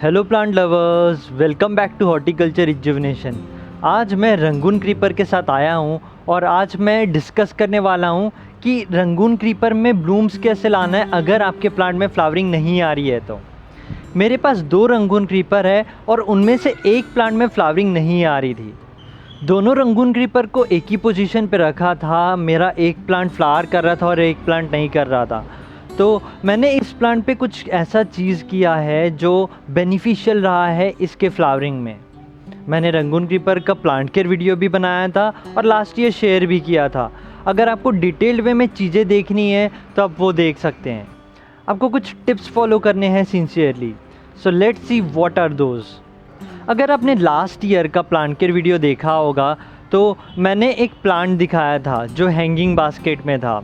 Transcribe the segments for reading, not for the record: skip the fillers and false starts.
Hello plant lovers, welcome back to horticulture rejuvenation. आज मैं Rangoon creeper के साथ आया हूँ और आज मैं डिस्कस करने वाला हूँ कि रंगून क्रीपर में ब्लूम्स कैसे लाना है अगर आपके प्लांट में फ्लावरिंग नहीं आ रही है। तो मेरे पास 2 रंगून क्रीपर है और उनमें से एक प्लांट में फ्लावरिंग नहीं आ रही थी। दोनों रंगून क्रीपर को एक ही पोजीशन पे रखा था। मेरा एक प्लांट फ्लावर कर रहा था और एक प्लांट नहीं कर रहा था। तो मैंने इस प्लांट पे कुछ ऐसा चीज़ किया है जो बेनिफिशियल रहा है इसके फ्लावरिंग में। मैंने रंगून क्रीपर का प्लांट केयर वीडियो भी बनाया था और लास्ट ईयर शेयर भी किया था। अगर आपको डिटेल्ड वे में चीज़ें देखनी है तो आप वो देख सकते हैं। आपको कुछ टिप्स फॉलो करने हैं sincerely. So let's see what are those. अगर आपने लास्ट ईयर का प्लांट केयर वीडियो देखा होगा तो मैंने एक प्लांट दिखाया था जो हैंगिंग बास्केट में था।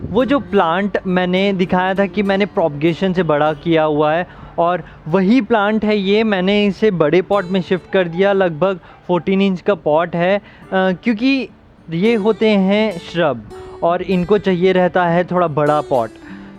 वो जो प्लांट मैंने दिखाया था कि मैंने प्रोपगेशन से बड़ा किया हुआ है और वही प्लांट है ये। मैंने इसे बड़े पॉट में शिफ्ट कर दिया। लगभग 14 इंच का पॉट है क्योंकि ये होते हैं श्रब और इनको चाहिए रहता है थोड़ा बड़ा पॉट।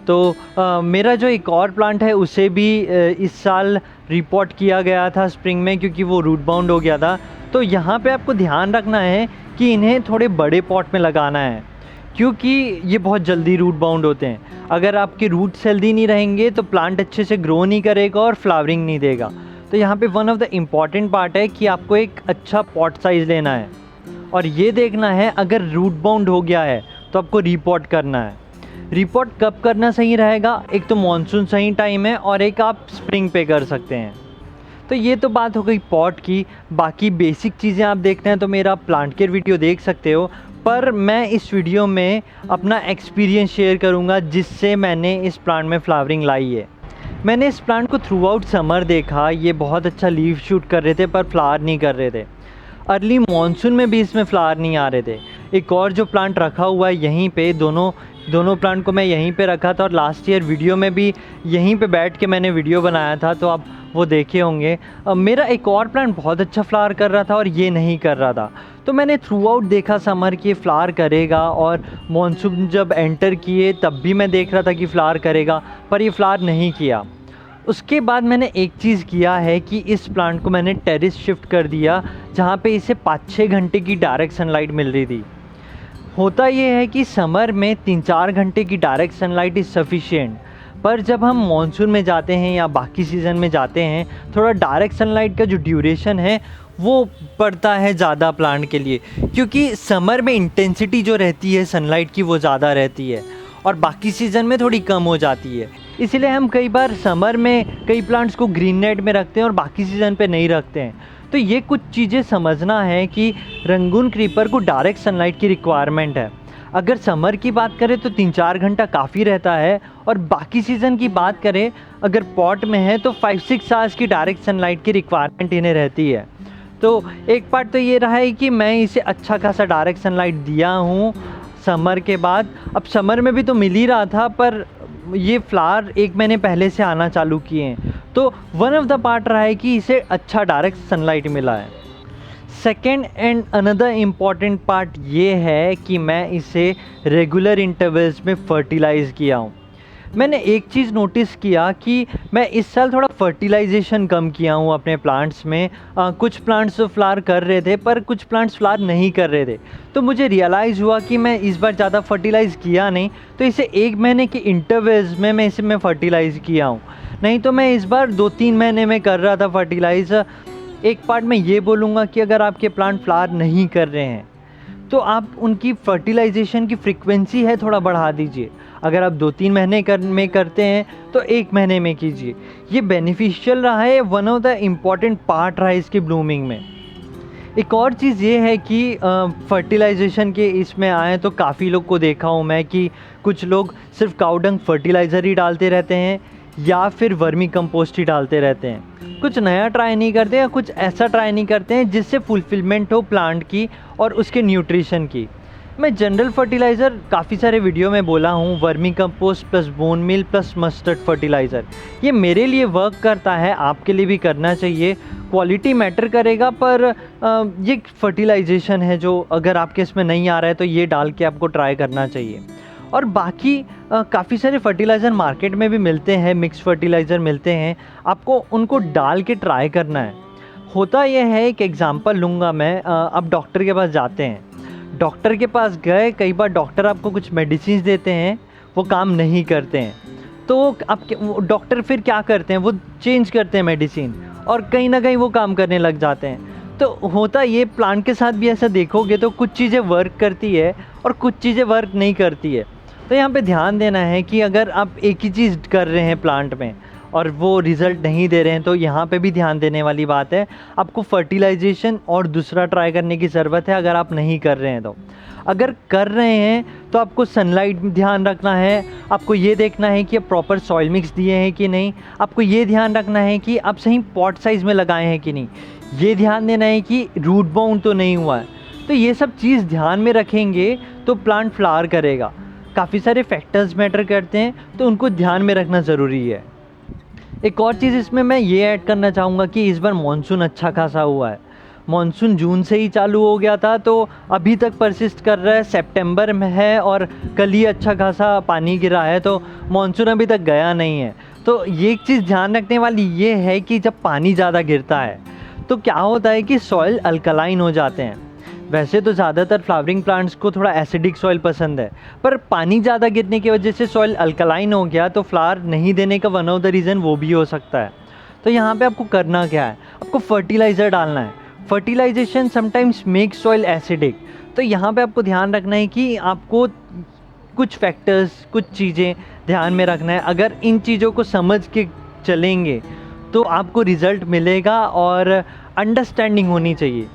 तो मेरा जो एक और प्लांट है उसे भी इस साल रिपोर्ट किया गया था स्प्रिंग में क्योंकि वो रूट बाउंड हो गया था। तो यहाँ पे आपको ध्यान रखना है कि इन्हें थोड़े बड़े पॉट में लगाना है क्योंकि ये बहुत जल्दी रूट बाउंड होते हैं। अगर आपके रूट्स हेल्दी नहीं रहेंगे तो प्लांट अच्छे से ग्रो नहीं करेगा और फ्लावरिंग नहीं देगा। तो यहाँ पे one of the important part है कि आपको एक अच्छा पॉट साइज़ लेना है और ये देखना है अगर रूट बाउंड हो गया है तो आपको रिपोर्ट करना है। रिपोर्ट कब करना सही रहेगा? एक तो मानसून सही टाइम है और एक आप स्प्रिंग पे कर सकते हैं। तो ये तो बात हो गई पॉट की। बाकी बेसिक चीज़ें आप देखते हैं तो मेरा प्लांट केयर वीडियो देख सकते हो, पर मैं इस वीडियो में अपना एक्सपीरियंस शेयर करूंगा जिससे मैंने इस प्लांट में फ्लावरिंग लाई है। मैंने इस प्लांट को थ्रू आउट समर देखा। ये बहुत अच्छा लीव शूट कर रहे थे पर फ्लावर नहीं कर रहे थे। अर्ली मॉनसून में भी इसमें फ्लावर नहीं आ रहे थे। एक और जो प्लांट रखा हुआ है यहीं पे, दोनों प्लांट को मैं यहीं पे रखा था और लास्ट ईयर वीडियो में भी यहीं पे बैठ के मैंने वीडियो बनाया था, तो आप वो देखे होंगे। मेरा एक और प्लांट बहुत अच्छा फ्लावर कर रहा था और ये नहीं कर रहा था। तो मैंने थ्रू आउट देखा समर कि फ्लावर करेगा और मॉनसून जब एंटर किए तब भी मैं देख रहा था कि फ्लावर करेगा, पर ये फ्लावर नहीं किया। उसके बाद मैंने एक चीज़ किया है कि इस प्लांट को मैंने टेरेस शिफ्ट कर दिया जहाँ पे इसे 5-6 घंटे की डायरेक्ट सनलाइट मिल रही थी। होता ये है कि समर में 3-4 घंटे की डायरेक्ट सनलाइट इज़ सफिशिएंट, पर जब हम मॉनसून में जाते हैं या बाकी सीज़न में जाते हैं थोड़ा डायरेक्ट सनलाइट का जो ड्यूरेशन है वो पड़ता है ज़्यादा प्लांट के लिए, क्योंकि समर में इंटेंसिटी जो रहती है सनलाइट की वो ज़्यादा रहती है और बाकी सीज़न में थोड़ी कम हो जाती है। इसीलिए हम कई बार समर में कई प्लांट्स को ग्रीन नेट में रखते हैं और बाकी सीज़न पे नहीं रखते हैं। तो ये कुछ चीज़ें समझना है कि रंगून क्रीपर को डायरेक्ट सनलाइट की रिक्वायरमेंट है। अगर समर की बात करें तो 3-4 घंटा काफ़ी रहता है और बाकी सीज़न की बात करें अगर पॉट में है तो 5-6 आवर्स की डायरेक्ट सनलाइट की रिक्वायरमेंट इन्हें रहती है। तो एक पार्ट तो ये रहा है कि मैं इसे अच्छा खासा डायरेक्ट सनलाइट दिया हूँ समर के बाद। अब समर में भी तो मिल ही रहा था पर ये फ्लावर 1 महीने पहले से आना चालू किए हैं। तो वन ऑफ द पार्ट रहा है कि इसे अच्छा डायरेक्ट सनलाइट मिला है। Second and another important part ये है कि मैं इसे रेगुलर इंटरवल्स में फर्टिलाइज़ किया हूँ। मैंने एक चीज़ नोटिस किया कि मैं इस साल थोड़ा फर्टिलाइजेशन कम किया हूँ अपने प्लांट्स में। कुछ प्लांट्स तो फ्लावर कर रहे थे पर कुछ प्लांट्स फ्लावर नहीं कर रहे थे। तो मुझे रियलाइज़ हुआ कि मैं इस बार ज़्यादा फर्टिलाइज़ किया नहीं, तो इसे 1 महीने के इंटरवल्स में मैं इसे फर्टिलाइज़ किया हूँ। नहीं तो मैं इस बार 2-3 महीने में कर रहा था फर्टिलाइज़। एक पार्ट में ये बोलूँगा कि अगर आपके प्लांट फ्लावर नहीं कर रहे हैं तो आप उनकी फर्टिलाइजेशन की फ्रीक्वेंसी है थोड़ा बढ़ा दीजिए। अगर आप 2-3 महीने में करते हैं तो 1 महीने में कीजिए। ये बेनिफिशियल रहा है, one of the important part रहा है इसकी ब्लूमिंग में। एक और चीज़ ये है कि फर्टिलाइजेशन के इसमें आए तो काफ़ी लोग को देखा हूँ मैं कि कुछ लोग सिर्फ काऊ डंग फर्टिलाइज़र ही डालते रहते हैं या फिर वर्मी कंपोस्ट ही डालते रहते हैं। कुछ नया ट्राई नहीं करते या कुछ ऐसा ट्राई नहीं करते हैं जिससे फुलफिलमेंट हो प्लांट की और उसके न्यूट्रिशन की। मैं जनरल फर्टिलाइज़र काफ़ी सारे वीडियो में बोला हूँ, vermi compost plus bone meal plus mustard fertilizer. ये मेरे लिए वर्क करता है, आपके लिए भी करना चाहिए। क्वालिटी मैटर करेगा पर ये फर्टिलाइजेशन है जो अगर आपके इसमें नहीं आ रहा है तो ये डाल के आपको ट्राई करना चाहिए। और बाकी काफ़ी सारे फर्टिलाइज़र मार्केट में भी मिलते हैं, मिक्स फर्टिलाइज़र मिलते हैं, आपको उनको डाल के ट्राई करना है। होता यह है, एक एग्ज़ाम्पल लूँगा मैं, आप डॉक्टर के पास जाते हैं, डॉक्टर के पास गए, कई बार डॉक्टर आपको कुछ मेडिसिन देते हैं, वो काम नहीं करते हैं, तो आप डॉक्टर फिर क्या करते हैं, वो चेंज करते हैं मेडिसिन और कहीं ना कहीं वो काम करने लग जाते हैं। तो होता ये प्लांट के साथ भी ऐसा देखोगे तो कुछ चीज़ें वर्क करती है और कुछ चीज़ें वर्क नहीं करती है। तो यहाँ पे ध्यान देना है कि अगर आप एक ही चीज़ कर रहे हैं प्लांट में और वो रिज़ल्ट नहीं दे रहे हैं, तो यहाँ पे भी ध्यान देने वाली बात है, आपको फर्टिलाइजेशन और दूसरा ट्राई करने की ज़रूरत है अगर आप नहीं कर रहे हैं तो। अगर कर रहे हैं तो आपको सनलाइट ध्यान रखना है, आपको ये देखना है कि आप प्रॉपर सॉइल मिक्स दिए हैं कि नहीं, आपको ये ध्यान रखना है कि आप सही पॉट साइज़ में लगाए हैं कि नहीं, ये ध्यान देना है कि रूट बाउंड तो नहीं हुआ है। तो ये सब चीज़ ध्यान में रखेंगे तो प्लांट फ्लावर करेगा। काफ़ी सारे फैक्टर्स मैटर करते हैं, तो उनको ध्यान में रखना ज़रूरी है। एक और चीज़ इसमें मैं ये ऐड करना चाहूँगा कि इस बार मानसून अच्छा खासा हुआ है। मानसून जून से ही चालू हो गया था, तो अभी तक परसिस्ट कर रहा है, सितंबर में है और कल ही अच्छा खासा पानी गिरा है, तो मानसून अभी तक गया नहीं है। तो ये एक चीज़ ध्यान रखने वाली ये है कि जब पानी ज़्यादा गिरता है तो क्या होता है कि सॉइल अल्कलाइन हो जाते हैं। वैसे तो ज़्यादातर फ्लावरिंग प्लांट्स को थोड़ा एसिडिक सॉइल पसंद है, पर पानी ज़्यादा गिरने की वजह से सॉइल अल्कलाइन हो गया, तो फ्लावर नहीं देने का वन ऑफ द रीज़न वो भी हो सकता है। तो यहाँ पे आपको करना क्या है, आपको फर्टिलाइज़र डालना है। Fertilization sometimes make soil acidic, तो यहाँ पे आपको ध्यान रखना है कि आपको कुछ फैक्टर्स, कुछ चीज़ें ध्यान में रखना है। अगर इन चीज़ों को समझ के चलेंगे तो आपको रिज़ल्ट मिलेगा और अंडरस्टैंडिंग होनी चाहिए।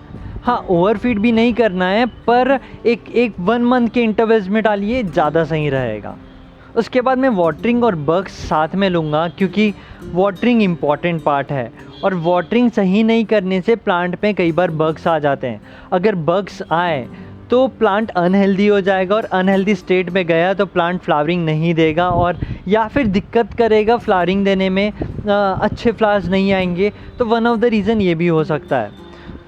हाँ, ओवरफीड भी नहीं करना है, पर एक 1 मंथ के इंटरवल्स में डालिए, ज़्यादा सही रहेगा। उसके बाद मैं वाटरिंग और बग्स साथ में लूँगा, क्योंकि वाटरिंग इम्पॉर्टेंट पार्ट है और वाटरिंग सही नहीं करने से प्लांट में कई बार बग्स आ जाते हैं। अगर बग्स आए तो प्लांट अनहेल्दी हो जाएगा और अनहेल्दी स्टेट में गया तो प्लांट फ्लावरिंग नहीं देगा और या फिर दिक्कत करेगा फ्लावरिंग देने में, अच्छे फ्लावर्स नहीं आएंगे। तो वन ऑफ द रीज़न ये भी हो सकता है।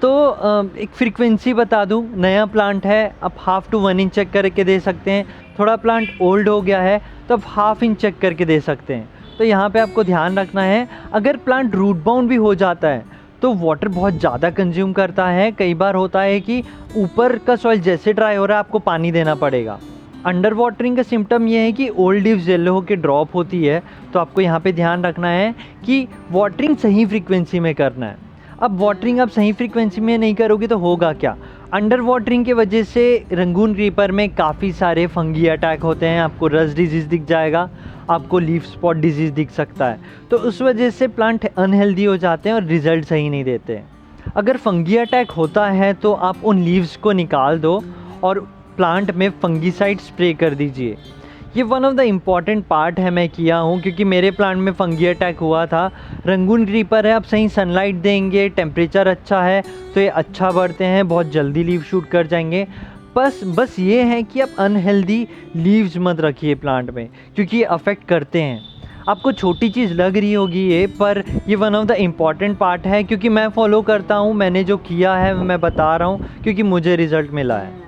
तो एक फ्रीक्वेंसी बता दूं, नया प्लांट है आप 1/2 to 1 इंच चेक करके दे सकते हैं, थोड़ा प्लांट ओल्ड हो गया है तो आप 1/2 इंच चेक करके दे सकते हैं। तो यहाँ पे आपको ध्यान रखना है, अगर प्लांट रूट बाउंड भी हो जाता है तो वाटर बहुत ज़्यादा कंज्यूम करता है। कई बार होता है कि ऊपर का सॉइल जैसे ड्राई हो रहा है आपको पानी देना पड़ेगा। अंडर वाटरिंग का सिम्टम ये है कि ओल्ड लीव्स येलो होकर ड्रॉप होती है, तो आपको यहाँ पे ध्यान रखना है कि वाटरिंग सही फ्रीक्वेंसी में करना है। अब वाटरिंग आप सही फ्रीक्वेंसी में नहीं करोगे तो होगा क्या, अंडर वाटरिंग की वजह से रंगून क्रीपर में काफ़ी सारे फंगी अटैक होते हैं, आपको रस्ट डिजीज़ दिख जाएगा, आपको लीफ स्पॉट डिजीज़ दिख सकता है। तो उस वजह से प्लांट अनहेल्दी हो जाते हैं और रिज़ल्ट सही नहीं देते। अगर फंगी अटैक होता है तो आप उन लीव्स को निकाल दो और प्लांट में फंगीसाइड स्प्रे कर दीजिए। ये one of the important part है, मैं किया हूँ क्योंकि मेरे प्लांट में फंगी अटैक हुआ था। रंगून क्रीपर है, आप सही सनलाइट देंगे, टेम्परेचर अच्छा है तो ये अच्छा बढ़ते हैं, बहुत जल्दी लीव शूट कर जाएंगे। बस ये है कि आप अनहेल्दी लीव्स मत रखिए प्लांट में, क्योंकि ये अफेक्ट करते हैं। आपको छोटी चीज़ लग रही होगी ये, पर ये one of the important part है, क्योंकि मैं फॉलो करता हूँ, मैंने जो किया है मैं बता रहा हूँ क्योंकि मुझे रिज़ल्ट मिला है।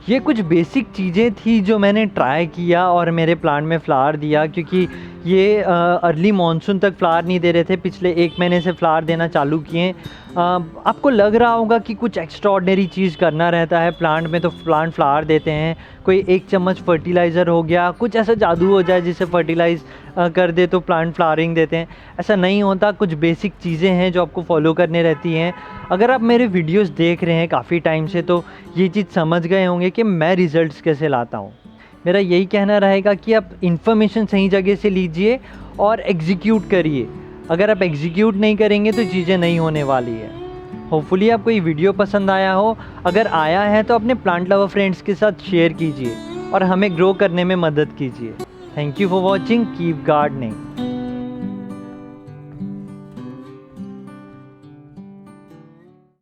ये कुछ बेसिक चीज़ें थी जो मैंने ट्राई किया और मेरे प्लांट में फ्लावर दिया, क्योंकि ये अर्ली मानसून तक फ्लावर नहीं दे रहे थे, पिछले 1 महीने से फ्लावर देना चालू किए। आपको लग रहा होगा कि कुछ एक्स्ट्राऑर्डिनरी चीज़ करना रहता है प्लांट में तो प्लांट फ्लावर देते हैं, कोई 1 चम्मच फर्टिलाइज़र हो गया, कुछ ऐसा जादू हो जाए जिसे फर्टिलाइज़ कर दे तो प्लांट फ्लावरिंग देते हैं। ऐसा नहीं होता, कुछ बेसिक चीज़ें हैं जो आपको फॉलो करनी रहती हैं। अगर आप मेरे वीडियोस देख रहे हैं काफ़ी टाइम से तो ये चीज़ समझ गए होंगे कि मैं रिज़ल्ट्स कैसे लाता हूँ। मेरा यही कहना रहेगा कि आप इन्फॉर्मेशन सही जगह से लीजिए और एग्जीक्यूट करिए। अगर आप एग्जीक्यूट नहीं करेंगे तो चीज़ें नहीं होने वाली है। होपफुली आपको ये वीडियो पसंद आया हो, अगर आया है तो अपने प्लांट लवर फ्रेंड्स के साथ शेयर कीजिए और हमें ग्रो करने में मदद कीजिए। Thank you for watching, keep gardening.